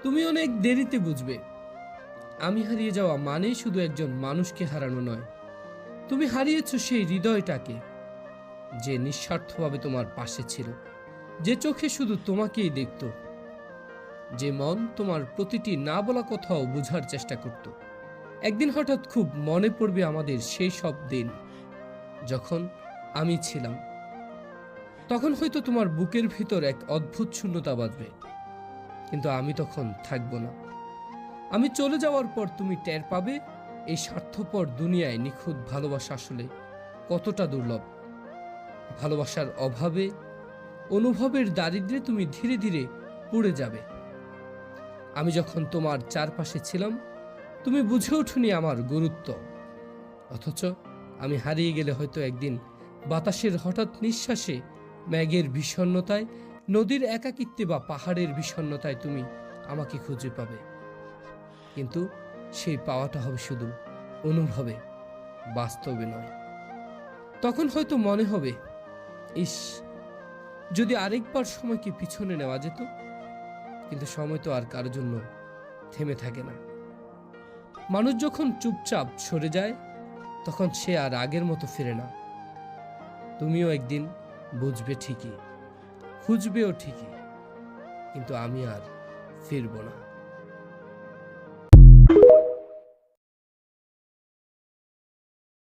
তুমি অনেক দেরিতে বুঝবে আমি হারিয়ে যাওয়া মানেই শুধু একজন মানুষকে হারানো নয়। তুমি হারিয়েছো সেই হৃদয়টাকে, যে নিঃস্বার্থভাবে তোমার পাশে ছিল, যে চোখে শুধু তোমাকেই দেখত, যে মন তোমার প্রতিটি না বলা কথাও বোঝার চেষ্টা করত। একদিন হঠাৎ খুব মনে পড়বে আমাদের সেই সব দিন, যখন আমি ছিলাম। তখন হয়তো তোমার বুকের ভিতর এক অদ্ভুত শূন্যতা বাঁধবে, কিন্তু আমি তখন থাকবো না। আমি চলে যাওয়ার পর তুমি টের পাবে এই স্বার্থপর দুনিয়ায় নিখুঁত ভালোবাসা আসলে কতটা দুর্লভ। ভালোবাসার অভাবে, অনুভবের দারিদ্র্যে তুমি ধীরে ধীরে পুড়ে যাবে। আমি যখন তোমার চারপাশে ছিলাম, তুমি বুঝে ওঠোনি আমার গুরুত্ব। অথচ আমি হারিয়ে গেলে হয়তো একদিন বাতাসের হঠাৎ নিঃশ্বাসে, মেঘের বিষণ্ণতায়, নদীর একাকিত্বে বা পাহাড়ের বিষণ্ণতায় তুমি আমাকে খুঁজে পাবে। কিন্তু সেই পাওয়াটা হবে শুধু অনুভবে, বাস্তবে নয়। তখন হয়তো মনে হবে, ইস, যদি আরেকবার সময়কে পিছনে নেওয়া যেত। কিন্তু সময় তো আর কারোর জন্য থেমে থাকে না। মানুষ যখন চুপচাপ সরে যায়, তখন সে আর আগের মতো ফিরে না। তুমিও একদিন বুঝবে ঠিকই, খুঁজবেও ঠিকই, কিন্তু আমি আর ফিরব না।